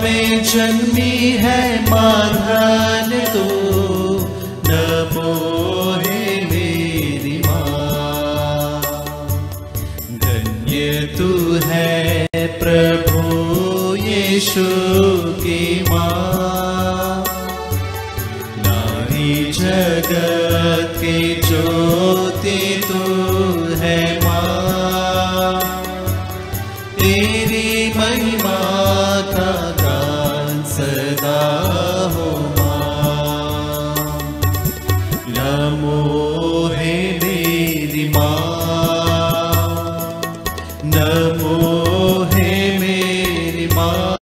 में जन्मी है माँ धन तू, नमो हे मेरी माँ। धन्य तू है प्रभु यीशु की माँ, नारी जगत की ज्योति तू है माँ। तेरी महिमा का गान सदा हो माँ। नमो हे मेरी माँ, नमो हे मेरी माँ।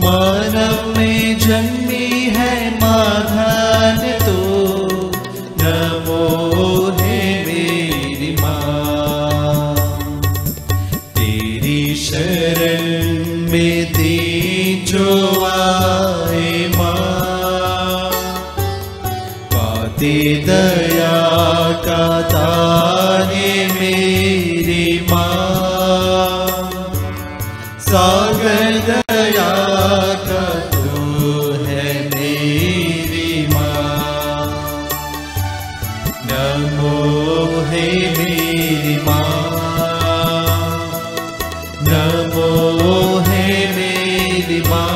मानव में जन्मी है माँ धन तू, नमो हे मेरी माँ। तेरी शरण में दी जो आए माँ, पाते दया का दान मेरी माँ। सागर दया का तू है मेरी माँ। नमो हे मेरी माँ, नमो हे मेरी माँ।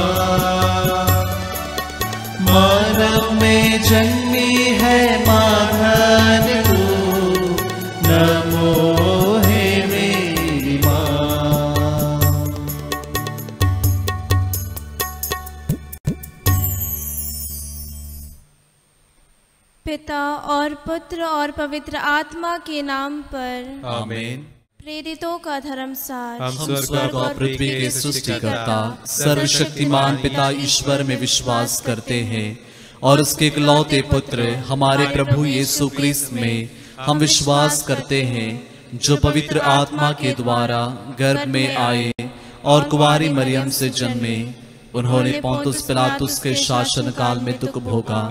मानव में जन्मी है माँ धन तू, नमो हे मेरी माँ। पिता और पुत्र और पवित्र आत्मा के नाम पर आमीन। प्रेरितों का धर्मसार। हम स्वर्ग और पृथ्वी के सृष्टिकर्ता सर्वशक्तिमान पिता ईश्वर में विश्वास करते हैं और उसके इकलौते पुत्र हमारे प्रभु यीशु क्रिस्त में हम विश्वास करते हैं, जो पवित्र आत्मा के द्वारा गर्भ में आए और कुंवारी मरियम से जन्मे। उन्होंने पोंतुस पिलातुस के शासन काल में दुख भोगा,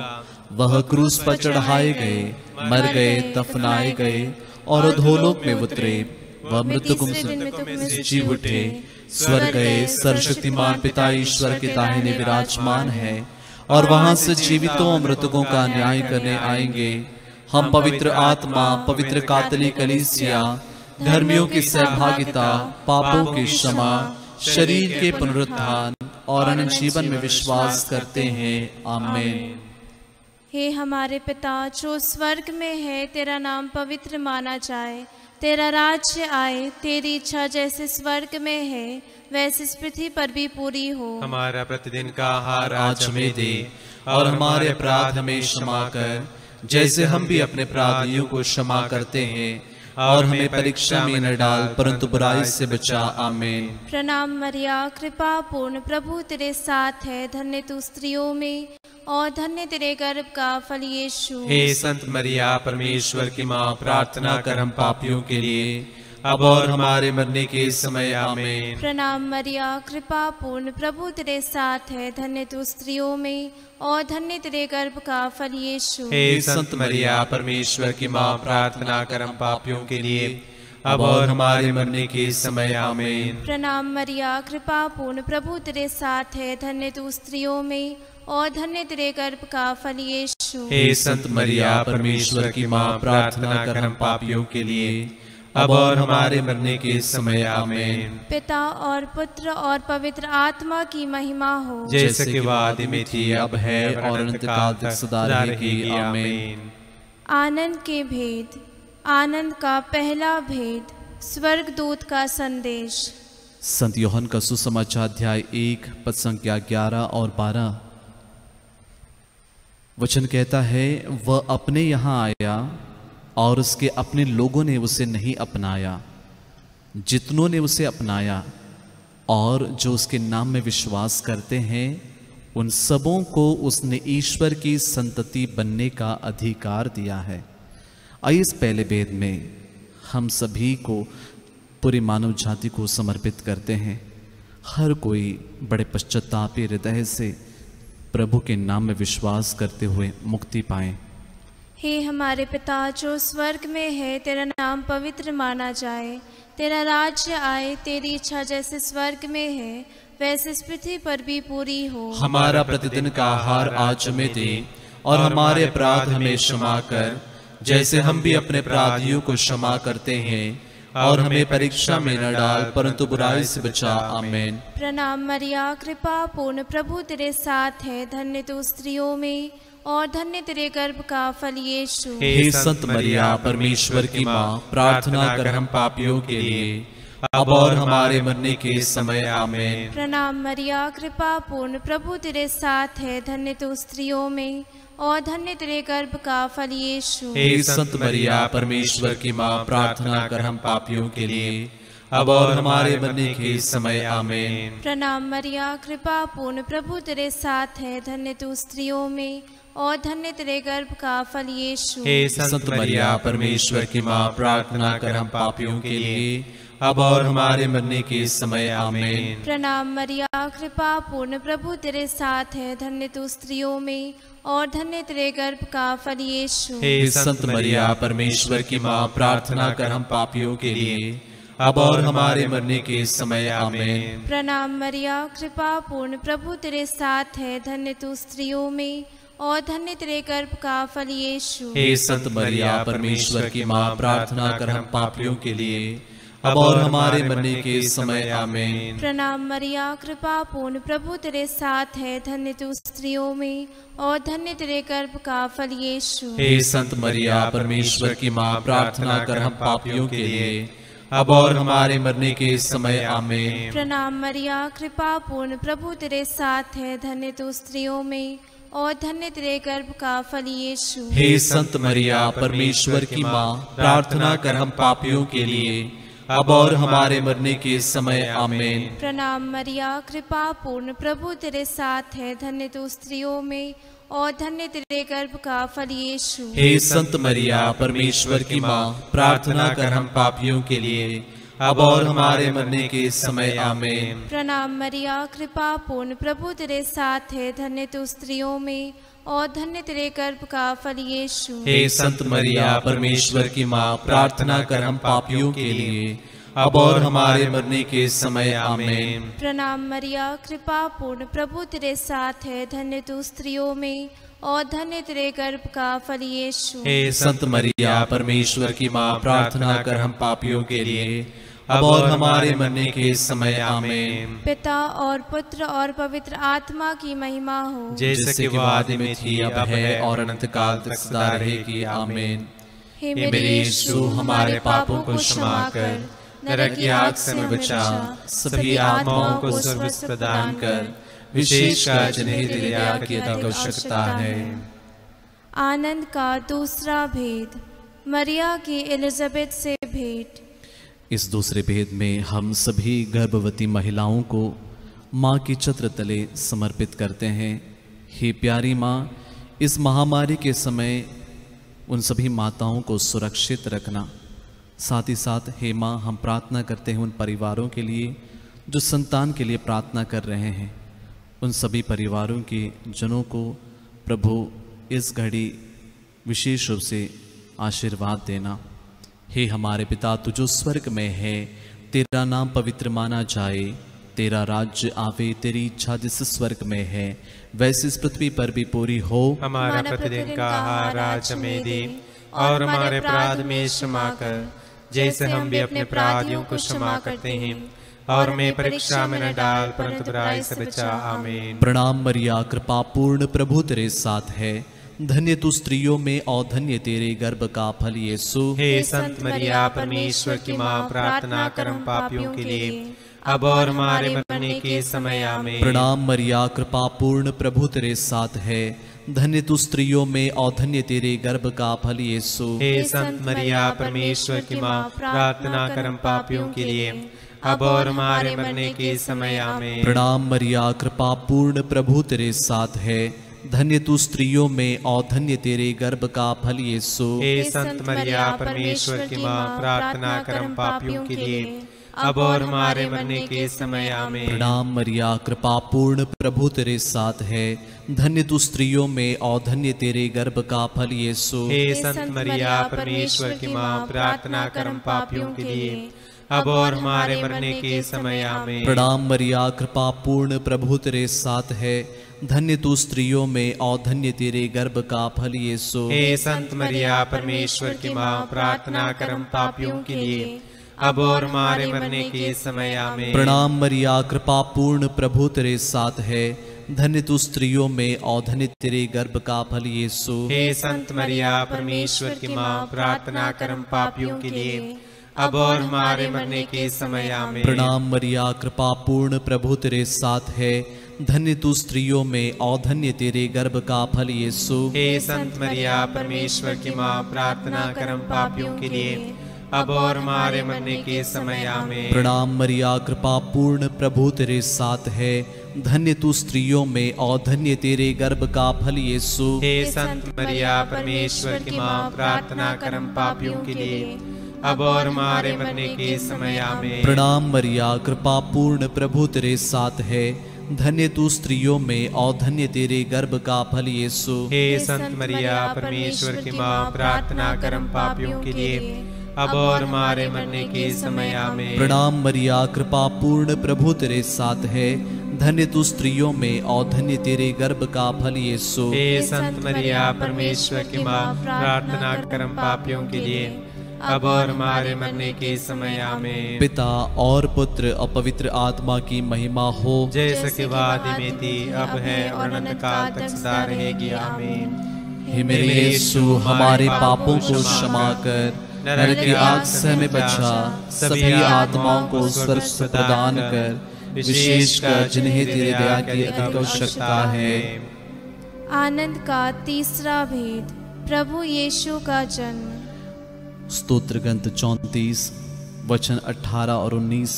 वह क्रूस पर चढ़ाए गए, मर गए, दफनाए गए और अधोलोक में उतरे। वह मृतकों से जी उठे, स्वर्ग गए, सर्वशक्तिमान पिता ईश्वर के दाहिने विराजमान है और वहां से जीवितों और मृतकों का न्याय करने आएंगे। हम पवित्र आत्मा, पवित्र कैथोलिक कलीसिया, धर्मियों की सहभागिता, पापों की क्षमा, शरीर के पुनरुत्थान और अनंत जीवन में विश्वास करते हैं। आमीन। हे हमारे पिता जो स्वर्ग में है, तेरा नाम पवित्र माना जाए, तेरा राज्य आए, तेरी इच्छा जैसे स्वर्ग में है वैसे इस पृथ्वी पर भी पूरी हो। हमारा प्रतिदिन का आहार आज हमें दे और हमारे अपराध हमें क्षमा कर, जैसे हम भी अपने अपराधियों को क्षमा करते हैं, और हमें परीक्षा में न डाल परंतु बुराई से बचा। आमीन। प्रणाम मरिया, कृपा पूर्ण, प्रभु तेरे साथ है, धन्य तू स्त्रियों में और धन्य तेरे गर्भ का फल यीशु। हे संत मरिया परमेश्वर की माँ, प्रार्थना कर हम पापियों के लिए अब और हमारे मरने के समय। आमीन। प्रणाम मरिया, कृपा पूर्ण, प्रभु तेरे साथ है, धन्य तू स्त्रियों में और धन्य तेरे गर्भ का फल यीशु। हे संत मरिया परमेश्वर की माँ, प्रार्थना कर हम पापियों के लिए अब और हमारे मरने के समय। आमीन। प्रणाम मरिया, कृपा पूर्ण, प्रभु तेरे साथ है, धन्य तू स्त्रियों में और धन्य तेरे गर्भ का फल यीशु। हे संत मरिया परमेश्वर की माँ, प्रार्थना कर हम पापियों के लिए अब और हमारे मरने के समय। आमीन। पिता और पुत्र और पवित्र आत्मा की महिमा हो, जैसे कि वह आदि में थी, अब है और अनंत काल तक सदा रहेगी। आमीन। आनंद के भेद। आनंद का पहला भेद, स्वर्गदूत का संदेश। संत यूहन्ना का सुसमाचार अध्याय 1 पद संख्या 11 और 12। वचन कहता है, वह अपने यहाँ आया और उसके अपने लोगों ने उसे नहीं अपनाया। जितनों ने उसे अपनाया और जो उसके नाम में विश्वास करते हैं, उन सबों को उसने ईश्वर की संतति बनने का अधिकार दिया है। आइए इस पहले भेद में हम सभी को, पूरी मानव जाति को समर्पित करते हैं। हर कोई बड़े पश्चातापी हृदय से प्रभु के नाम में विश्वास करते हुए मुक्ति पाएं। हे हमारे पिता जो स्वर्ग में है, तेरा नाम पवित्र माना जाए, तेरा राज्य आए, तेरी इच्छा जैसे स्वर्ग में है वैसे इस पृथ्वी पर भी पूरी हो। हमारा प्रतिदिन का आहार आज हमें दे, और हमारे अपराध हमें क्षमा कर, जैसे हम भी अपने अपराधियों को क्षमा करते हैं, और हमें परीक्षा में न डाल, परंतु बुराई से बचा। आमीन। प्रणाम मरिया, कृपा पूर्ण, प्रभु तेरे साथ है, धन्य तू स्त्रियों में और धन्य तेरे गर्भ का फल यीशु। हे संत मरिया, परमेश्वर की माँ, प्रार्थना कर हम पापियों के लिए, अब और हमारे मरने के समय। आमीन। प्रणाम मरिया, कृपा पूर्ण, प्रभु तेरे साथ है, धन्य तू स्त्रियों में और धन्य तेरे गर्भ का फल यीशु। हे संत मरिया, परमेश्वर की माँ, प्रार्थना कर हम पापियों के लिए, अब और हमारे मरने के समय। आमीन। प्रणाम मरिया, कृपा पूर्ण, प्रभु तेरे साथ है, धन्य तू स्त्रियों में और धन्य तेरे गर्भ का फल यीशु। हे संत मरिया, परमेश्वर की माँ, प्रार्थना कर हम पापियों के लिए, अब और हमारे मरने के समय। आमीन। प्रणाम मरिया, कृपा पूर्ण, प्रभु तेरे साथ है, धन्य तू स्त्रियों में और धन्य तेरे गर्भ का फल यीशु। हे संत मरिया, परमेश्वर की माँ, प्रार्थना कर हम पापियों के लिए, अब और हमारे मरने के समय। आमीन। प्रणाम मरिया, कृपा पूर्ण, प्रभु तेरे साथ है, धन्य तू स्त्रियों में और धन्य तेरे गर्भ का फल यीशु। हे संत मरिया, परमेश्वर की माँ, प्रार्थना कर हम पापियों के लिए, अब और हमारे मरने के समय। आमीन। प्रणाम मरिया, कृपा पूर्ण, प्रभु तेरे साथ है, धन्य तू स्त्रियों में और धन्य तेरे गर्भ का फल यीशु। हे संत मरिया, परमेश्वर की माँ, प्रार्थना कर हम पापियों के लिए, अब और हमारे मरने के समय। आमीन। प्रणाम मरिया, कृपा पूर्ण, प्रभु तेरे साथ है, धन्य तू स्त्रियों में और धन्य तेरे गर्भ का फल यीशु। हे संत मरिया, परमेश्वर की माँ, प्रार्थना कर हम पापियों के लिए, अब और हमारे मरने के समय। आमीन। प्रणाम मरिया, कृपा पूर्ण, प्रभु तेरे साथ है, धन्य तू स्त्रियों में और धन्य तेरे गर्भ का फल यीशु। हे संत मरिया, परमेश्वर की माँ, प्रार्थना कर हम पापियों के लिए, अब और हमारे मरने के समय। आमीन। प्रणाम मरिया, कृपा पूर्ण, प्रभु तेरे साथ है, धन्य तू स्त्रियों में और धन्य तेरे गर्भ का फल यीशु। हे संत मरिया, परमेश्वर की माँ, प्रार्थना कर हम पापियों के लिए, अब और हमारे मरने के समय। आमीन। प्रणाम मरिया, कृपा पूर्ण, प्रभु तेरे साथ है, धन्य तू स्त्रियों में और धन्य तेरे गर्भ का फल यीशु। हे संत मरिया, परमेश्वर की माँ, प्रार्थना कर हम पापियों के लिए, अब और हमारे मरने के समय। आमीन। पिता और पुत्र और पवित्र आत्मा की महिमा हो, जैसे कि वो आदि में थी, अब है और अनंत काल तक सदा रहेगी। आमीन। हे मेरे यीशु, हमारे पापों को क्षमा कर, नरक की आग से हमें बचा, सभी आत्माओं को स्वर्ग प्रदान कर, विशेषकर जिन्हें तेरी दया की आवश्यकता है। आनंद का दूसरा भेद, मरिया की एलिजाबेथ से भेंट। इस दूसरे भेद में हम सभी गर्भवती महिलाओं को माँ की छत्र तले समर्पित करते हैं। हे प्यारी माँ, इस महामारी के समय उन सभी माताओं को सुरक्षित रखना। साथ ही साथ हे माँ, हम प्रार्थना करते हैं उन परिवारों के लिए जो संतान के लिए प्रार्थना कर रहे हैं। उन सभी परिवारों के जनों को प्रभु इस घड़ी विशेष रूप से आशीर्वाद देना। हे हमारे पिता, तू जो स्वर्ग में है, तेरा नाम पवित्र माना जाए, तेरा राज्य आवे, तेरी इच्छा जिस स्वर्ग में है वैसे इस पृथ्वी पर भी पूरी हो। हमारा प्रतिदिन का आहार आज हमें दे, और हमारे अपराध में क्षमा कर, जैसे हम भी अपने अपराधियों को क्षमा करते हैं, और हमें परीक्षा में न डाल, परंतु बुराई से बचा। आमीन। प्रणाम मरिया, कृपा पूर्ण, प्रभु तेरे साथ है, धन्य तू स्त्रियों में और धन्य तेरे गर्भ का फल यीशु। हे संत मरिया, परमेश्वर की माँ, प्रार्थना कर हम पापियों के लिए, अब और हमारे मरने के समय। आमीन। प्रणाम मरिया, कृपा पूर्ण, प्रभु तेरे साथ है, धन्य तू स्त्रियों में और धन्य तेरे गर्भ का फल यीशु। हे संत मरिया, परमेश्वर की माँ, प्रार्थना कर हम पापियों के लिए, अब और हमारे मरने के समय। आमीन। प्रणाम मरिया, कृपा पूर्ण, प्रभु तेरे साथ है, धन्य तू स्त्रियों में और धन्य तेरे गर्भ का फल यीशु। हे संत मरिया, परमेश्वर की माँ, प्रार्थना कर हम पापियों के लिए, अब और हमारे मरने के समय। आमीन। प्रणाम मरिया, कृपा पूर्ण, प्रभु तेरे साथ है, धन्य तू स्त्रियों में और धन्य तेरे गर्भ का फल यीशु। हे संत मरिया, परमेश्वर की माँ, प्रार्थना कर हम पापियों के लिए, अब और हमारे मरने के समय आमीन। प्रणाम मरिया, कृपा पूर्ण, प्रभु तेरे साथ है। धन्य तू स्त्रियों में और धन्य तेरे गर्भ का फल यीशु। हे संत मरिया, परमेश्वर की माँ, प्रार्थना कर हम पापियों के लिए, अब और हमारे मरने के समय आमीन। प्रणाम मरिया, कृपा पूर्ण, प्रभु तेरे साथ है। धन्य तू स्त्रियों में और धन्य तेरे गर्भ का फल यीशु। हे संत मरिया, परमेश्वर की माँ, प्रार्थना कर हम पापियों के लिए, अब और हमारे मरने के समय आमीन। प्रणाम मरिया, कृपा पूर्ण, प्रभु तेरे साथ है। धन्य तू स्त्रियों में और धन्य तेरे गर्भ का फल यीशु। हे संत मरिया, परमेश्वर की माँ, प्रार्थना कर हम पापियों के लिए, अब और हमारे मरने के समय आमीन। प्रणाम मरिया, कृपा पूर्ण, प्रभु तेरे साथ है। धन्य तू स्त्रियों में और धन्य तेरे गर्भ का फल यीशु। हे संत मरिया, परमेश्वर की माँ, प्रार्थना कर हम पापियों के लिए, अब और हमारे मरने के समय आमीन। प्रणाम मरिया, कृपा पूर्ण, प्रभु तेरे साथ है। धन्य तू स्त्रियों में और धन्य तेरे गर्भ का फल यीशु। हे संत मरिया, परमेश्वर की माँ, प्रार्थना कर हम पापियों के लिए, अब और हमारे मरने के समय आमीन। प्रणाम मरिया, कृपा पूर्ण, प्रभु तेरे साथ है। धन्य तू स्त्रियों में और धन्य तेरे गर्भ का फल यीशु। हे संत मरिया, परमेश्वर की माँ, प्रार्थना कर हम पापियों के लिए, अब और हमारे मरने के समय आमीन। पिता और पुत्र और पवित्र आत्मा की महिमा हो, जैसे कि वादी में थी, अब है और अनंत काल तक सदा रहेगी आमीन। हे मेरे यीशु, हमारे पापों को क्षमा कर, नरक की आग से हमें बचा, सभी आत्माओं को स्वर्ग प्रदान कर, विशेषकर जिन्हें तेरे दया की अधिक आवश्यकता है। आनंद का तीसरा भेद, प्रभु यीशु का जन्म। स्तोत्र ग्रंथ 34 वचन 18 और 19।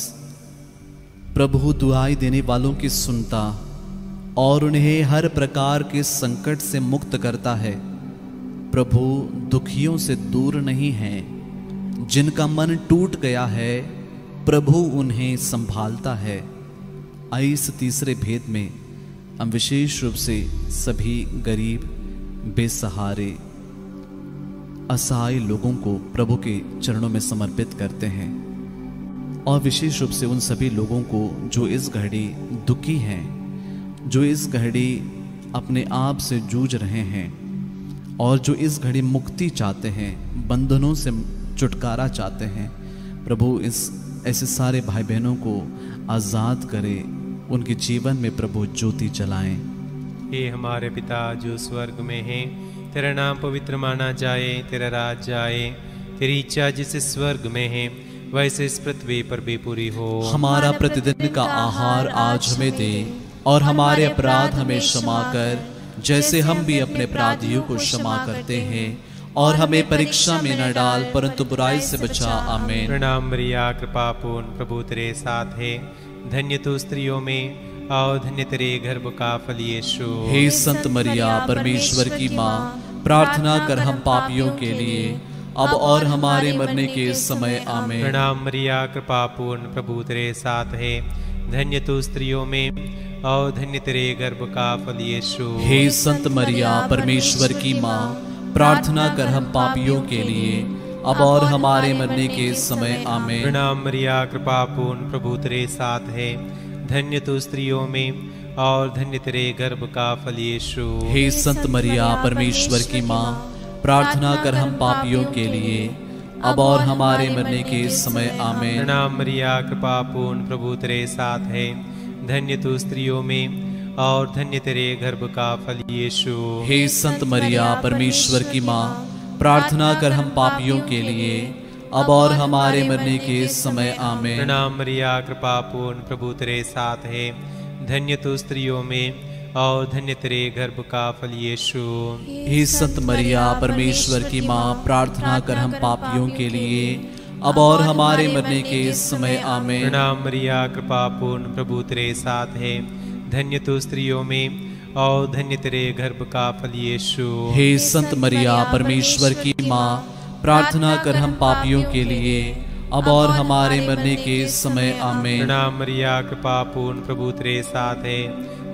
प्रभु दुआई देने वालों की सुनता और उन्हें हर प्रकार के संकट से मुक्त करता है। प्रभु दुखियों से दूर नहीं है, जिनका मन टूट गया है प्रभु उन्हें संभालता है। आइए इस तीसरे भेद में हम विशेष रूप से सभी गरीब, बेसहारे, असहाय लोगों को प्रभु के चरणों में समर्पित करते हैं, और विशेष रूप से उन सभी लोगों को जो इस घड़ी दुखी हैं, जो इस घड़ी अपने आप से जूझ रहे हैं और जो इस घड़ी मुक्ति चाहते हैं, बंधनों से छुटकारा चाहते हैं। प्रभु इस ऐसे सारे भाई बहनों को आज़ाद करे, उनके जीवन में प्रभु ज्योति जलाएं। हे हमारे पिता जो स्वर्ग में है, तेरा नाम पवित्र माना जाए, तेरा राज आए, तेरी इच्छा जैसे स्वर्ग में है वैसे इस पृथ्वी पर भी पूरी हो। हमारा प्रतिदिन का आहार आज हमें दे, और हमारे अपराध हमें क्षमा कर, जैसे हम भी अपने अपराधियों को क्षमा करते हैं, और हमें परीक्षा में न डाल, परंतु बुराई से बचा। आमीन। प्रणाम मरिया, कृपा पूर्ण, प्रभु तेरे साथ है। धन्य तू स्त्रियों में और धन्य तेरे गर्भ का फल यीशु। हे संत मरिया, परमेश्वर की माँ, प्रार्थना कर हम पापियों के लिए, अब और हमारे मरने के समय। आमीन। प्रणाम मरिया, कृपा पूर्ण, प्रभु तेरे साथ है। धन्य तू स्त्रियों में और धन्य तेरे गर्भ का फल यीशु। हे संत मरिया, परमेश्वर की माँ, प्रार्थना कर हम पापियों के लिए, अब और हमारे मरने के समय। आमीन। प्रणाम मरिया, कृपा पूर्ण, प्रभु तेरे साथ है। धन्य तू स्त्रियों में और धन्य तेरे गर्भ का फल यीशु। हे संत मरिया, परमेश्वर की माँ, प्रार्थना कर हम पापियों के लिए, अब और हमारे मरने के समय। आमीन। प्रणाम मरिया, कृपा पूर्ण, प्रभु तेरे साथ है। धन्य तू स्त्रियों में और धन्य तेरे गर्भ का फल यीशु। हे संत मरिया, परमेश्वर की माँ, प्रार्थना कर हम पापियों के लिए, अब और हमारे मरने के समय। आमीन। प्रणाम मरिया, कृपा पूर्ण, प्रभु तेरे साथ है। धन्य तू स्त्रियों में और धन्य तेरे गर्भ का फल यीशु। हे संत मरिया, परमेश्वर की माँ, प्रार्थना कर हम पापियों के लिए, अब और हमारे मरने के समय। आमीन। प्रणाम मरिया, कृपा पूर्ण, प्रभु तेरे साथ है। धन्य तू स्त्रियों में और धन्य तेरे गर्भ का फल यीशु। हे संत मरिया, परमेश्वर की माँ, प्रार्थना कर हम पापियों के लिए, अब और हमारे मरने के समय। आमीन। प्रणाम मरिया, कृपा पूर्ण, प्रभु तेरे साथ है।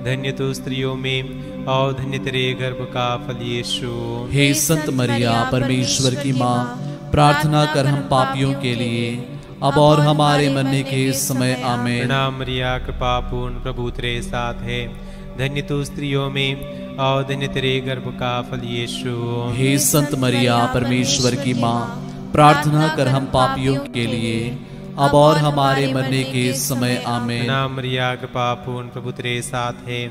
धन्य तू स्त्रियों में और धन्य तेरे गर्भ का फल यीशु। हे संत मरिया, परमेश्वर की माँ, प्रार्थना कर हम पापियों के लिए, अब और हमारे मरने के समय आमीन। प्रणाम मरिया, कृपा पूर्ण, प्रभु तेरे साथ है। धन्य तू स्त्रियों में और धन्य तेरे गर्भ का फल यीशु। हे संत मरिया, परमेश्वर की माँ, प्रार्थना कर हम पापियों के लिए, अब और हमारे मरने के समय आमीन। प्रणाम मरिया, कृपा पूर्ण, प्रभु तेरे साथ है।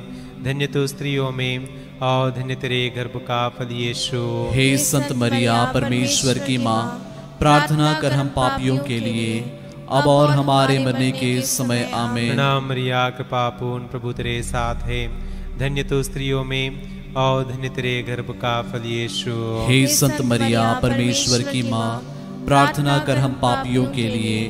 धन्य तू स्त्रियों में और धन्य तेरे गर्भ का फल यीशु। हे संत मरिया, परमेश्वर की माँ, प्रार्थना कर हम पापियों के लिए, अब और हमारे मरने के समय आमीन। प्रणाम मरिया, कृपा पूर्ण, प्रभु तेरे साथ है। धन्य तू स्त्रियों में और धन्य तेरे गर्भ का फल यीशु। हे संत मरिया, परमेश्वर की माँ, प्रार्थना कर हम पापियों के लिए,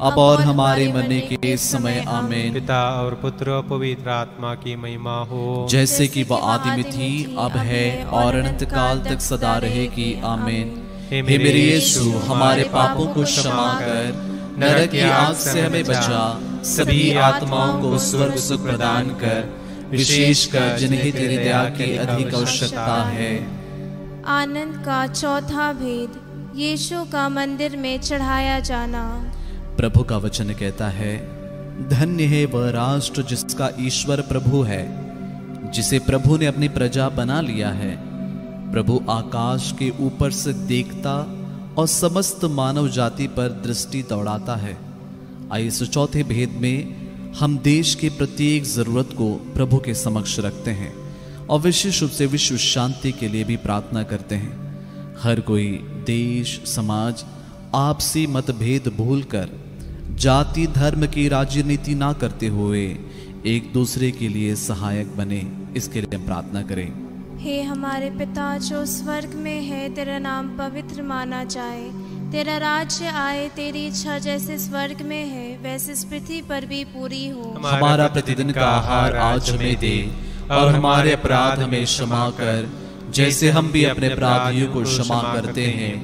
अब और हमारे मरने के समय आमीन। पिता और पुत्र और पवित्र आत्मा की महिमा हो, जैसे कि वह आदि में थी, अब है और अनंत काल तक सदा रहेगी आमीन। हे मेरे यीशु, हमारे पापों को क्षमा कर, नरक की आग से हमें बचा, सभी आत्माओं को स्वर्ग सुख प्रदान कर, विशेषकर जिन्हें तेरी दया की अधिक आवश्यकता है। आनंद का चौथा भेद, यीशु का मंदिर में चढ़ाया जाना। प्रभु का वचन कहता है, धन्य है वह राष्ट्र जिसका ईश्वर प्रभु है, जिसे प्रभु ने अपनी प्रजा बना लिया है। प्रभु आकाश के ऊपर से देखता और समस्त मानव जाति पर दृष्टि दौड़ाता है। आइए इस चौथे भेद में हम देश की प्रत्येक जरूरत को प्रभु के समक्ष रखते हैं और विशेष रूप से विश्व शांति के लिए भी प्रार्थना करते हैं। हर कोई देश, समाज आपसी मतभेद भूलकर जाति धर्म की राजनीति ना करते हुए एक दूसरे के लिए सहायक बने, इसके लिए हम प्रार्थना करें। हे हमारे पिता जो स्वर्ग में है, तेरा नाम पवित्र माना जाए, तेरा राज्य आए, तेरी इच्छा जैसे स्वर्ग में है वैसे इस पृथ्वी पर भी पूरी हो। हमारा प्रतिदिन का आहार आज हमें दे, और हमारे अपराध हमें क्षमा कर, जैसे हम भी अपने अपराधियों को क्षमा करते हैं,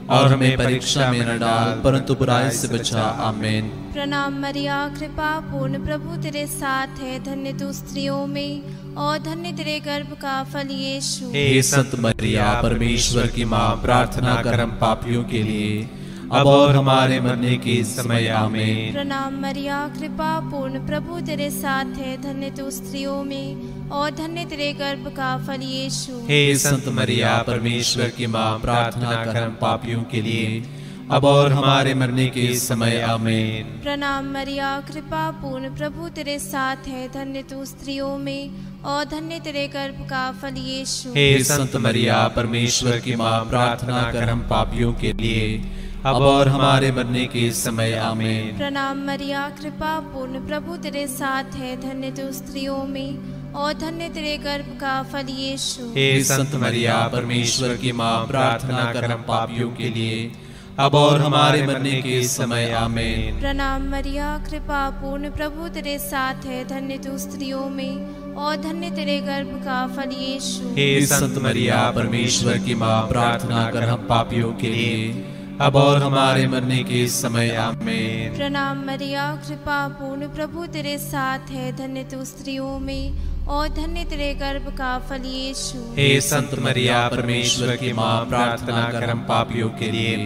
और हमें परीक्षा में न डाल, परंतु बुराई से बचा। आमीन। प्रणाम मरिया, कृपा पूर्ण, प्रभु तेरे साथ है। धन्य तू स्त्रियों में और धन्य तेरे गर्भ का फल यीशु। हे संत मरिया, परमेश्वर की माँ, प्रार्थना कर हम पापियों के लिए, अब और हमारे मरने के समय आमीन। प्रणाम मरिया, कृपा पूर्ण, प्रभु तेरे साथ है। धन्य तू स्त्रियों में और धन्य तेरे गर्भ का फल यीशु। हे संत मरिया, परमेश्वर की माँ, प्रार्थना कर हम पापियों के लिए, अब और हमारे मरने के समय आमीन। प्रणाम मरिया, कृपा पूर्ण, प्रभु तेरे साथ है। धन्य तू स्त्रियों में और धन्य तेरे गर्भ का फल यीशु। हे संत मरिया, परमेश्वर की माँ, प्रार्थना कर हम पापियों के लिए, अब और हमारे मरने के समय आमीन। प्रणाम मरिया, कृपा पूर्ण, प्रभु तेरे साथ है। धन्य तू स्त्रियों में और धन्य तेरे गर्भ का फल यीशु। हे संत मरिया, परमेश्वर की माँ, प्रार्थना कर हम पापियों के लिए, अब और हमारे मरने के समय आमीन। प्रणाम मरिया, कृपा पूर्ण, प्रभु तेरे साथ है। धन्य तू स्त्रियों में और धन्य तेरे गर्भ का फल यीशु। हे संत मरिया, परमेश्वर की माँ, प्रार्थना कर हम पापियों के लिए, अब और हमारे मरने के समय आमीन। प्रणाम मरिया, कृपा पूर्ण, प्रभु तेरे साथ है। धन्य तू स्त्रियों में और धन्य तेरे गर्भ का फल यीशु। हे संत मरिया, परमेश्वर की माँ, प्रार्थना कर हम पापियों के लिए,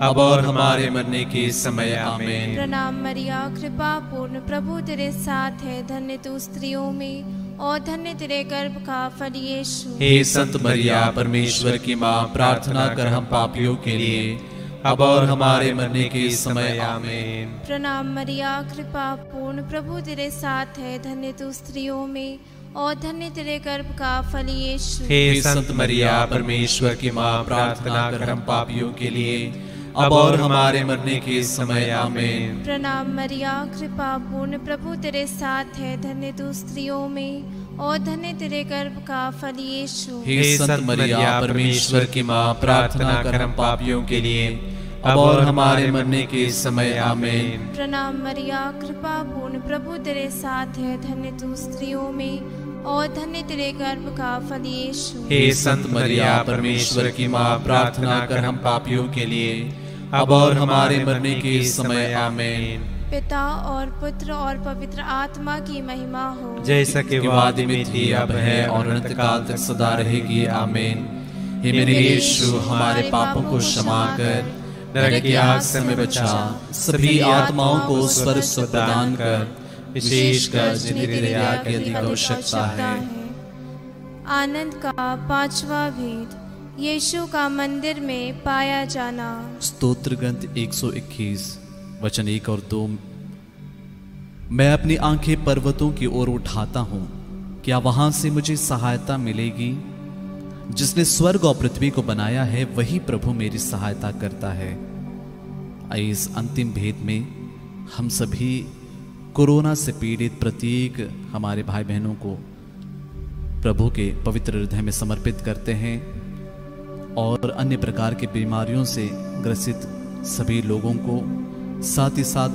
अब और हमारे मरने के समय आमीन। प्रणाम मरिया, कृपा पूर्ण, प्रभु तेरे साथ है। धन्य तू स्त्रियों में और धन्य तेरे गर्भ का फल यीशु। हे संत मरिया, परमेश्वर की माँ, प्रार्थना कर हम पापियों के लिए, अब और हमारे मरने के समय आमीन। प्रणाम मरिया, कृपा पूर्ण, प्रभु तेरे साथ है। धन्य तू स्त्रियों में और धन्य तेरे गर्भ का फल यीशु। हे संत मरिया, परमेश्वर की माँ, प्रार्थना कर हम पापियों के लिए, अब और हमारे मरने के समय आमीन। प्रणाम मरिया, कृपा पूर्ण, प्रभु तेरे साथ है। धन्य तू स्त्रियों में और धन्य तेरे गर्भ का फल यीशु। हे संत मरिया, परमेश्वर की माँ, प्रार्थना कर हम पापियों के लिए, अब और हमारे मरने के समय आमीन। प्रणाम मरिया, कृपा पूर्ण, प्रभु तेरे साथ है। धन्य तू स्त्रियों में और धन्य तेरे गर्भ का फल यीशु। हे संत मरिया, परमेश्वर की माँ, प्रार्थना कर हम पापियों के लिए, अब और हमारे मरने के समय आमीन। पिता और पुत्र और पवित्र आत्मा की महिमा हो, जैसा कि कि वादी में थी, अब है और अनंत काल तक सदा रहेगी आमीन। हे मेरे यीशु, हमारे पापों को क्षमा कर, नरक की आग से हमें बचा। सभी आत्माओं को स्वर्ग सुख प्रदान कर, विशेषकर जिन्हें तेरी दया की अधिक आवश्यकता है। आनंद का पांचवा भेद, यीशु का मंदिर में पाया जाना। स्तोत्र ग्रंथ 121 वचन 1 और 2। मैं अपनी आंखें पर्वतों की ओर उठाता हूं, क्या वहां से मुझे सहायता मिलेगी? जिसने स्वर्ग और पृथ्वी को बनाया है वही प्रभु मेरी सहायता करता है। आइए इस अंतिम भेद में हम सभी कोरोना से पीड़ित प्रत्येक हमारे भाई बहनों को प्रभु के पवित्र हृदय में समर्पित करते हैं और अन्य प्रकार की बीमारियों से ग्रसित सभी लोगों को, साथ ही साथ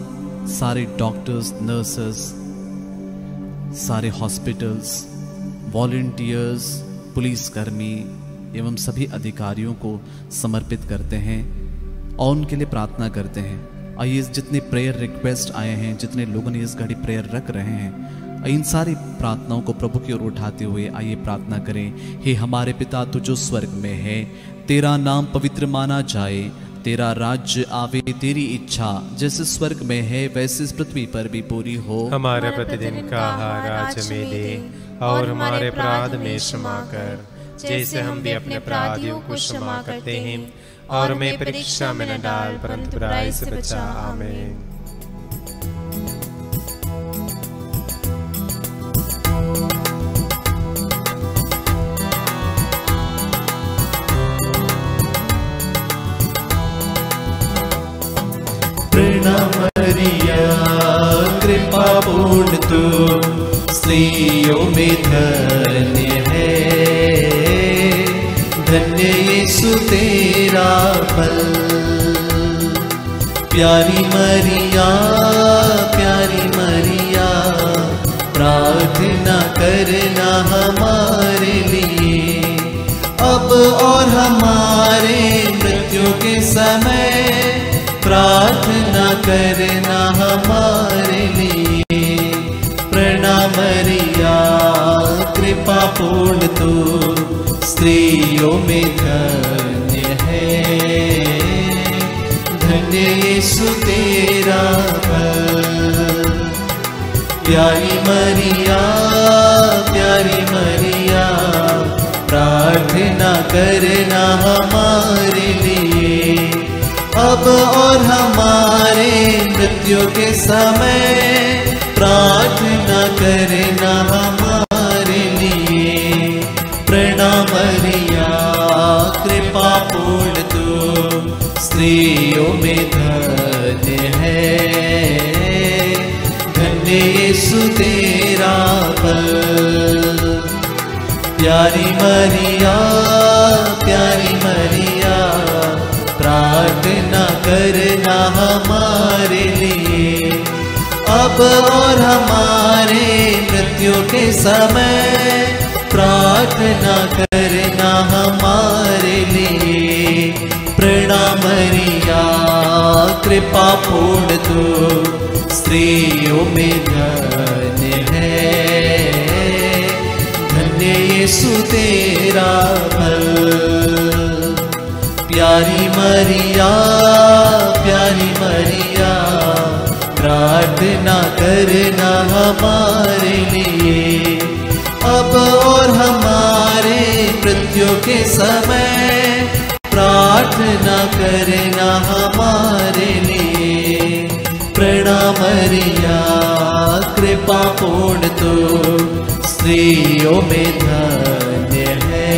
सारे डॉक्टर्स, नर्सेस, सारे हॉस्पिटल्स, वॉलंटियर्स, पुलिसकर्मी एवं सभी अधिकारियों को समर्पित करते हैं और उनके लिए प्रार्थना करते हैं। आइए जितने प्रेयर रिक्वेस्ट आए हैं, जितने लोगों ने इस घड़ी प्रेयर रख रहे हैं, इन सारी प्रार्थनाओं को प्रभु की ओर उठाते हुए आइए प्रार्थना करें। हे हमारे पिता, तू जो स्वर्ग में है, तेरा नाम पवित्र माना जाए, तेरा राज्य आवे, तेरी इच्छा जैसे स्वर्ग में है वैसे इस पृथ्वी पर भी पूरी हो। हमारा प्रतिदिन का आहार आज हमें दे, और हमारे अपराध में क्षमा कर, जैसे हम भी अपने अपराधियों को क्षमा करते हैं, और हमें परीक्षा में न डाल, परंतु बुराई से बचा। आमीन। प्रणाम मरिया, कृपा पूर्ण तू स्त्रियों में धन्य है, धन्य यीशु तेरा फल। प्यारी मरिया, प्यारी मरिया, प्रार्थना करना हमारे लिए, अब और हमारे मृत्यु के समय प्रार्थना करना हमारे लिए। प्रणाम मरिया, कृपा पूर्ण तू स्त्रियों में धन्य है, धन्य यीशु तेरा फल। प्यारी मरिया, प्यारी मरिया, प्रार्थना करना हमारे लिए, अब और हमारे मृत्यु के समय प्रार्थना करना हमारे लिए। प्रणाम मरिया, कृपा पूर्ण तू स्त्रियों में धन्य है, धन्य यीशु तेरा फल। प्यारी मरिया, प्यारी मरिया, प्रार्थना करना हमारे लिए, अब और हमारे मृत्यु के समय प्रार्थना करना हमारे लिए। प्रणाम मरिया, कृपा पूर्ण तू स्त्रियों में धन्य है, धन्य यीशु तेरा फल। प्यारी मरिया, प्यारी मरिया, प्रार्थना करना हमारे लिए, अब और हमारे मृत्यु के समय प्रार्थना करना हमारे लिए। प्रणाम मरिया, कृपा पूर्ण तू स्त्रियों में धन्य है,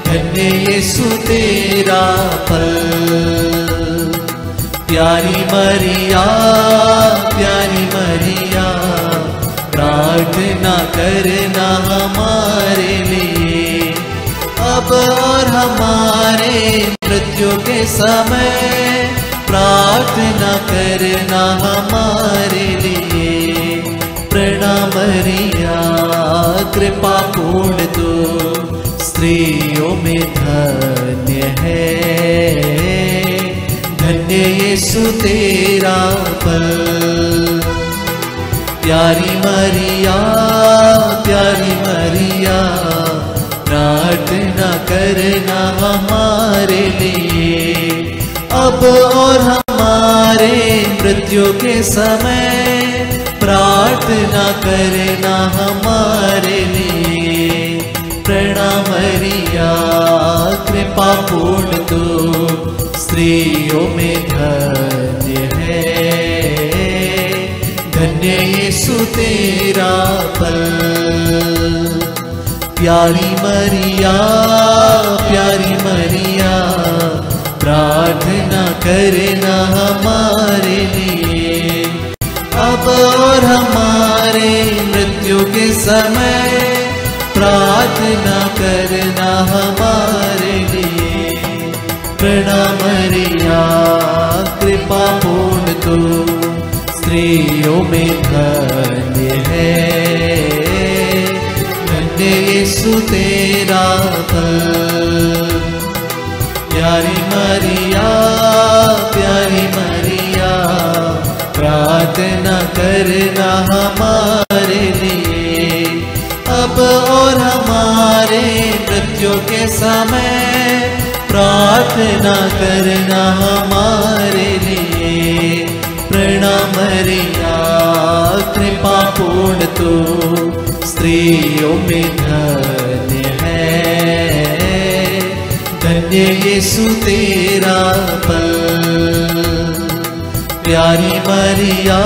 धन्य यीशु तेरा फल। प्यारी मरिया, प्यारी मरिया, प्रार्थना करना हमारे लिए, अब और हमारे मृत्यु के समय प्रार्थना करना हमारे लिए। प्रणाम मरिया, कृपा पूर्ण तू स्त्रियों में धन्य है, धन्य यीशु तेरा फल। प्यारी मरिया, प्यारी मरिया, प्रार्थना करना हमारे लिए, अब और हमारे मृत्यु के समय प्रार्थना करना हमारे लिए। प्रणाम मरिया कृपा पूर्ण तू स्त्रियों में धन्य है, धन्य यीशु तेरा फल। प्यारी मरिया प्रार्थना करना हमारे लिए। अब और हमारे मृत्यु के समय प्रार्थना करना हमारे लिए। प्रणाम मरिया कृपा पूर्ण तू स्त्रियों में धन्य है, धन्य यीशु तेरा फल। प्यारी मरिया प्रार्थना करना हमारे लिए। अब और हमारे मृत्यु के समय प्रार्थना करना हमारे लिए। प्रणाम मरिया कृपा पूर्ण तू स्त्रियों में धन्य है, धन्य यीशु तेरा फल। प्यारी मरिया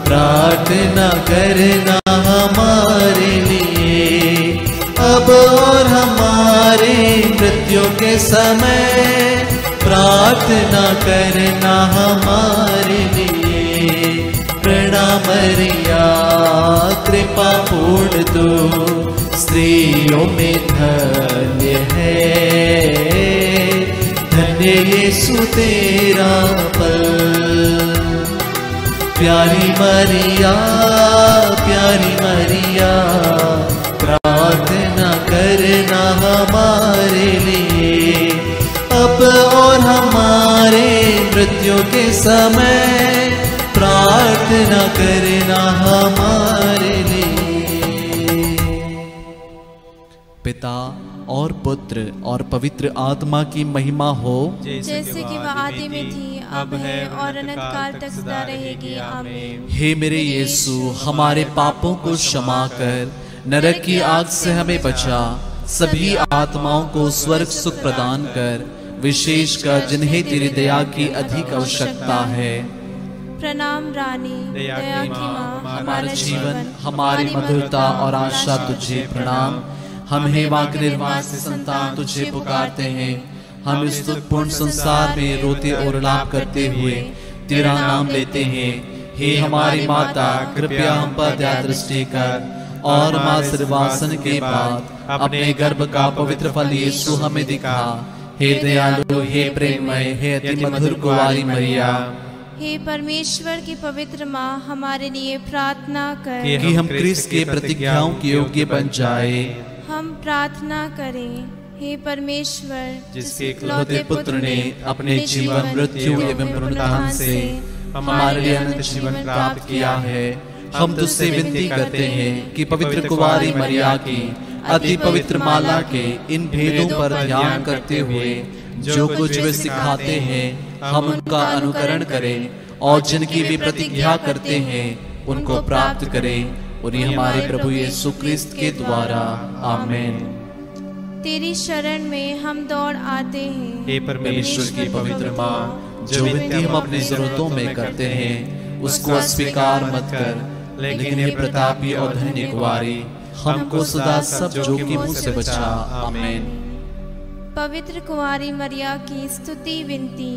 प्रार्थना करना हमारे लिए। अब और हमारे मृत्यु के समय प्रार्थना करना हमारे लिए। प्रणाम मरिया कृपा पूर्ण तू स्त्रियों में धन्य है, धन्य यीशु तेरा फल। प्यारी मरिया प्रार्थना करना हमारे लिए। अब और हमारे मृत्यु के समय प्रार्थना करना हमारे लिए। पिता और पुत्र और पवित्र आत्मा की महिमा हो, जैसे कि वह आदि में थी, अब है और अनंत काल तक सदा रहेगी। आमीन। हे मेरे यीशु, हमारे पापों को क्षमा कर, नरक की आग से हमें बचा, सभी आत्माओं को स्वर्ग सुख प्रदान कर, विशेषकर जिन्हें तेरी दया की अधिक आवश्यकता है। प्रणाम रानी, दया की माँ, हमारा जीवन, हमारी मधुरता और आशा तुझे प्रणाम। हम हे वाक निर्वास से संतान तुझे पुकारते हैं। हम इस दुखपूर्ण संसार में रोते और विलाप करते हुए तेरा नाम लेते हैं। हे हमारी माता, कृपया हम पर दया दृष्टि कर और माँ सिरवासन के बाद अपने गर्भ का पवित्र फल यीशु हमें दिखा। हे दयालु, हे प्रेममय, हे अति मधुर कुंवारी मरिया, हे परमेश्वर की पवित्र माँ, हमारे लिए प्रार्थना कर कि हम क्रिस्त के प्रतिज्ञाओं के योग्य बन जाए। हम प्रार्थना करें। हे परमेश्वर, जिसके इकलौते पुत्र ने अपने जीवन, मृत्यु एवं पुनरुत्थान से हमारे लिए अनंत जीवन प्राप्त किया है, हम तुझसे विनती करते हैं कि पवित्र कुंवारी मरिया की अति पवित्र माला के इन भेदों पर ध्यान करते हुए जो कुछ वे सिखाते हैं हम उनका अनुकरण करें और जिनकी वे प्रतिज्ञा करते हैं उनको प्राप्त करें। उन्हें हमारे प्रभु यीशु क्रिस्त के द्वारा। आमीन। तेरी शरण में हम दौड़ आते हैं। हे परमेश्वर की पवित्र माँ, जो विनती हम अपनी जरूरतों में करते हैं उसको अस्वीकार मत कर, लेकिन हे प्रतापी और धन्य कुंवारी, हमको सदा सब जोखिमों से बचा। आमीन। पवित्र कुंवारी मरिया की स्तुति विनती।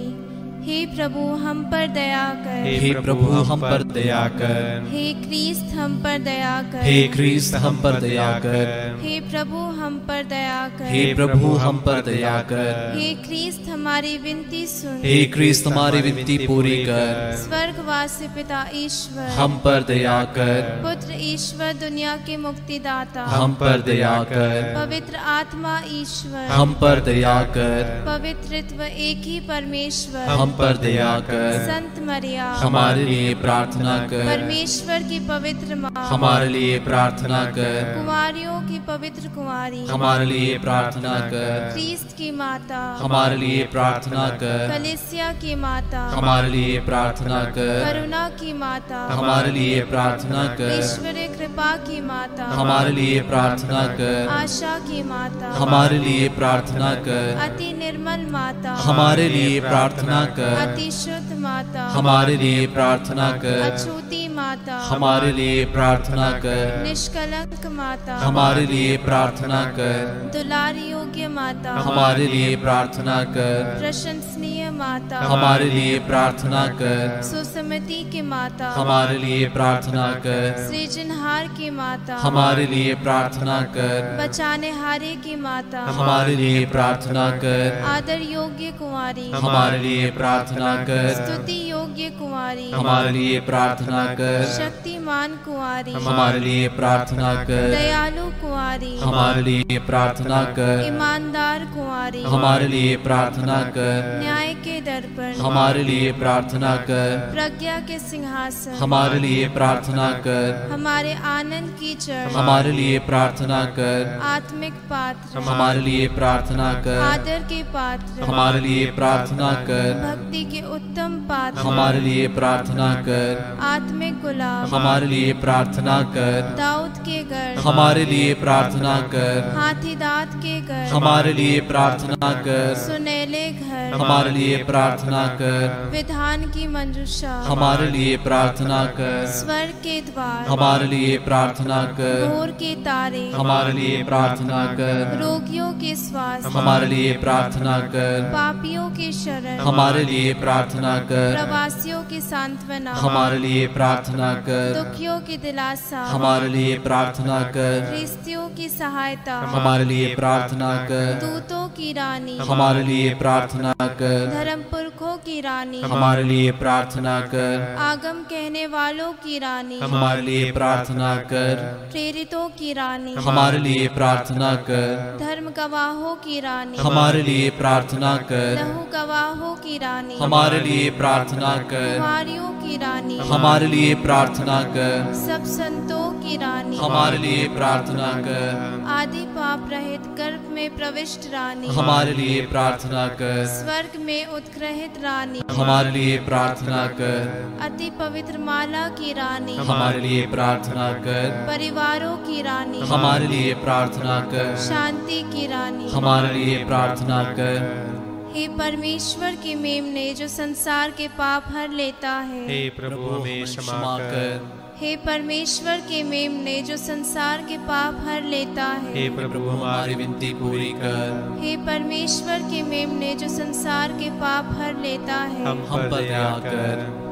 हे प्रभु हम पर दया कर, हे प्रभु हम पर दया कर, हे क्रिस्त हम पर दया कर, हे क्रिस्त हम पर दया कर, हे प्रभु हम पर दया कर, हे प्रभु हम पर दया कर, हे क्रिस्त हमारी विनती सुन, हे क्रिस्त हमारी विनती पूरी कर। स्वर्गवासी पिता ईश्वर हम पर दया कर, पुत्र ईश्वर दुनिया के मुक्तिदाता हम पर दया कर, पवित्र आत्मा ईश्वर हम पर दया कर, पवित्रत्व एक ही परमेश्वर हम पर दया कर। संत मरिया हमारे लिए प्रार्थना कर। परमेश्वर की पवित्र माँ हमारे लिए प्रार्थना कर। कुमारियों की पवित्र कुमारी हमारे लिए प्रार्थना कर। क्रिस्त की माता हमारे लिए प्रार्थना कर। कलीसिया की माता हमारे लिए प्रार्थना कर। करुणा की माता हमारे लिए प्रार्थना कर। ईश्वरीय कृपा की माता हमारे लिए प्रार्थना कर। आशा की माता हमारे लिए प्रार्थना कर। अति निर्मल माता हमारे लिए प्रार्थना कर। अति शुद्ध माता हमारे लिए प्रार्थना कर। अछूती माता हमारे लिए प्रार्थना कर। निष्कलंक माता हमारे लिए प्रार्थना कर। दुलारी योग्य माता हमारे लिए प्रार्थना कर। प्रशंसनीय माता हमारे लिए प्रार्थना कर। सुसमति की माता हमारे लिए प्रार्थना कर। सृजनहार की माता हमारे लिए प्रार्थना कर। बचाने हारे की माता हमारे लिए प्रार्थना कर। आदर योग्य कुंवारी हमारे लिए प्रार्थना कर। स्तुति योग्य कुंवारी हमारे लिए प्रार्थना कर। शक्तिमान कुंवारी हमारे लिए प्रार्थना कर। दयालु कुंवारी हमारे लिए प्रार्थना कर। ईमानदार कुंवारी हमारे लिए प्रार्थना कर। न्याय के दर्पण हमारे लिए प्रार्थना कर। प्रज्ञा के सिंहासन हमारे लिए प्रार्थना कर। हमारे आनंद की जड़ हमारे लिए प्रार्थना कर। आत्मिक पात्र हमारे लिए प्रार्थना कर। आदर के पात्र हमारे लिए प्रार्थना कर। भक्ति के उत्तम पात्र हमारे लिए प्रार्थना कर। आत्मिक गुलाब हमारे लिए प्रार्थना कर। दाऊद के गढ़ हमारे लिए प्रार्थना कर। हाथी दांत के गढ़ हमारे लिए प्रार्थना कर। सुनहले घर हमारे लिए प्रार्थना कर। विधान की मंजूषा हमारे लिए प्रार्थना कर। स्वर्ग के द्वार हमारे लिए प्रार्थना कर। भोर के तारे हमारे लिए प्रार्थना कर। रोगियों के स्वास्थ्य हमारे लिए प्रार्थना कर। पापियों की शरण हमारे लिए प्रार्थना कर। प्रवासियों की सांत्वना हमारे लिए प्रार्थना कर। दुखियों की दिलासा हमारे लिए प्रार्थना कर। गृहस्थियों की सहायता हमारे लिए प्रार्थना कर। दूतों की रानी हमारे लिए प्रार्थना कर। धर्म पुरखों की रानी हमारे लिए प्रार्थना कर। आगम कहने वालों की रानी हमारे लिए प्रार्थना कर। प्रेरितों की रानी हमारे लिए प्रार्थना कर। धर्म गवाहों की रानी हमारे लिए प्रार्थना कर। लहू गवाहों की रानी हमारे लिए प्रार्थना कर। कुमारियों की रानी हमारे लिए प्रार्थना कर। सब संतों की रानी हमारे लिए प्रार्थना कर। आदि पाप रहित गर्भ में प्रविष्ट रानी हमारे लिए प्रार्थना कर। स्वर्ग में उत्ग्रहित रानी हमारे लिए प्रार्थना कर। अति पवित्र माला की रानी हमारे लिए प्रार्थना कर। परिवारों की रानी हमारे लिए प्रार्थना कर। शांति की रानी हमारे लिए प्रार्थना कर। हे परमेश्वर के मेमने जो संसार के पाप हर लेता है हे प्रभु हमें क्षमा कर। हे परमेश्वर के मेमने जो संसार के पाप हर लेता है हे प्रभु हमारी विनती पूरी कर। हे परमेश्वर के मेमने जो संसार के पाप हर लेता है हम पर दया कर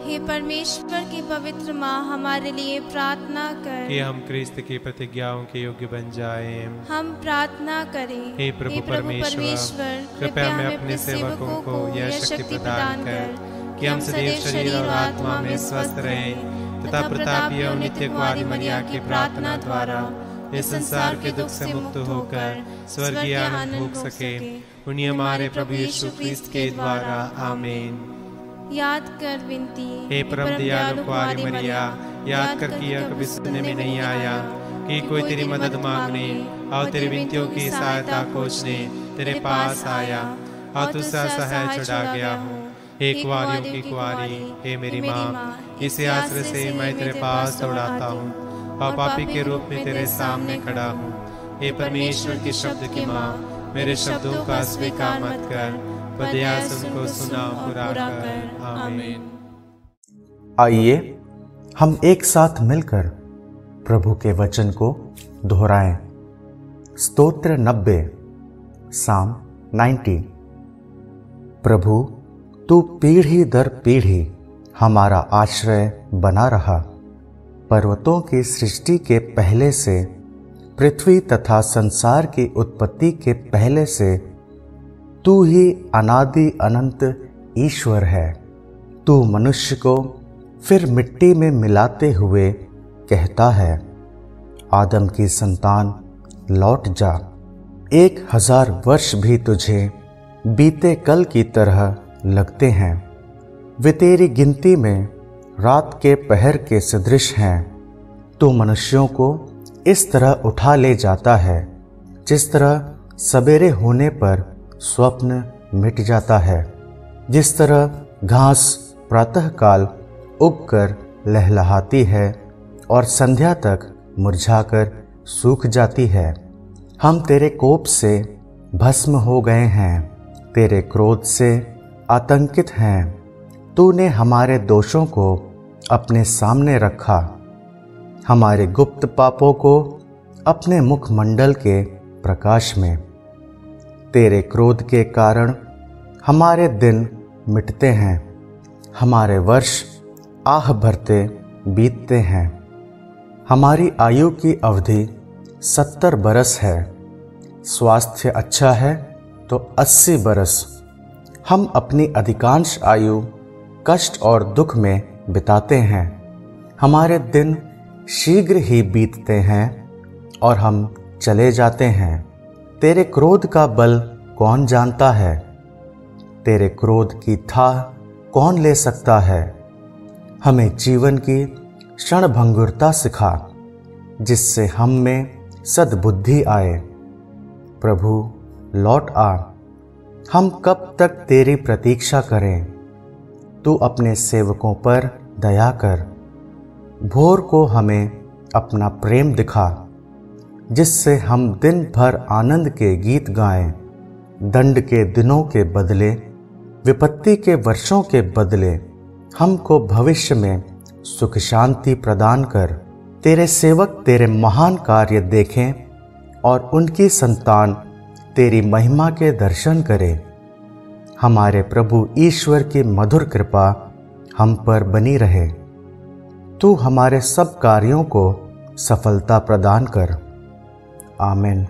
हे परमेश्वर की पवित्र माँ हमारे लिए प्रार्थना कर कि हम क्रिस्त की प्रतिज्ञाओं के योग्य बन जाएं। हम प्रार्थना करें हे प्रभु परमेश्वर, कृपया हमें अपने सेवकों को यह शक्ति प्रदान कर कि हम सदैव शरीर और आत्मा में स्वस्थ रहें तथा प्रतापी और नित्य कुमारी मरिया की प्रार्थना द्वारा इस संसार के दुख से मुक्त होकर स्वर्गीय आनंद भोग सके। उन्हीं हमारे प्रभु यीशु क्रिस्त के द्वारा आमीन। याद कर विनती हे परम दयालु कुमारी मरिया, याद कर कि यह कभी सुनने में नहीं आया कि कोई तेरी मदद मांगने और तेरी विनतियों की सहायता खोजने तेरे पास आया और तुझसे असहाय छुड़ा गया हूँ। हे कुंवारियों की कुंवारी, हे मेरी माँ, इसी आश्रय से मैं तेरे पास दौड़ाता हूँ और पापी के रूप में तेरे सामने खड़ा हूँ। हे परमेश्वर के शब्द की माँ, मेरे शब्दों का स्वीकार मत कर, पर दया से उनको सुना पूरा कर। आमीन। आइए हम एक साथ मिलकर प्रभु के वचन को दोहराएं। स्तोत्र 90 साम 90। प्रभु तू पीढ़ी दर पीढ़ी हमारा आश्रय बना रहा। पर्वतों की सृष्टि के पहले से, पृथ्वी तथा संसार की उत्पत्ति के पहले से तू ही अनादि अनंत ईश्वर है। तू मनुष्य को फिर मिट्टी में मिलाते हुए कहता है, आदम की संतान लौट जा। 1000 वर्ष भी तुझे बीते कल की तरह लगते हैं। वे तेरी गिनती में रात के पहर के सदृश हैं। तू मनुष्यों को इस तरह उठा ले जाता है जिस तरह सवेरे होने पर स्वप्न मिट जाता है, जिस तरह घास प्रातःकाल उगकर लहलहाती है और संध्या तक मुरझाकर सूख जाती है। हम तेरे कोप से भस्म हो गए हैं, तेरे क्रोध से आतंकित हैं। तूने हमारे दोषों को अपने सामने रखा, हमारे गुप्त पापों को अपने मुखमंडल के प्रकाश में। तेरे क्रोध के कारण हमारे दिन मिटते हैं, हमारे वर्ष आह भरते बीतते हैं। हमारी आयु की अवधि 70 बरस है, स्वास्थ्य अच्छा है तो 80 बरस। हम अपनी अधिकांश आयु कष्ट और दुख में बिताते हैं। हमारे दिन शीघ्र ही बीतते हैं और हम चले जाते हैं। तेरे क्रोध का बल कौन जानता है? तेरे क्रोध की थाह कौन ले सकता है? हमें जीवन की क्षणभंगुरता सिखा, जिससे हम में सद्बुद्धि आए। प्रभु लौट आ, हम कब तक तेरी प्रतीक्षा करें? तू अपने सेवकों पर दया कर। भोर को हमें अपना प्रेम दिखा, जिससे हम दिन भर आनंद के गीत गाएं। दंड के दिनों के बदले, विपत्ति के वर्षों के बदले हमको भविष्य में सुख शांति प्रदान कर। तेरे सेवक तेरे महान कार्य देखें और उनकी संतान तेरी महिमा के दर्शन करे। हमारे प्रभु ईश्वर की मधुर कृपा हम पर बनी रहे। तू हमारे सब कार्यों को सफलता प्रदान कर। आमीन।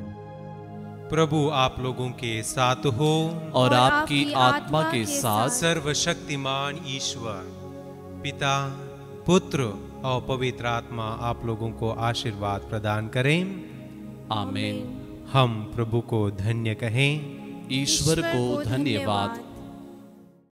प्रभु आप लोगों के साथ हो और आपकी आत्मा के साथ। सर्वशक्तिमान ईश्वर पिता, पुत्र और पवित्र आत्मा आप लोगों को आशीर्वाद प्रदान करें। आमीन। हम प्रभु को धन्य कहें। ईश्वर को धन्यवाद।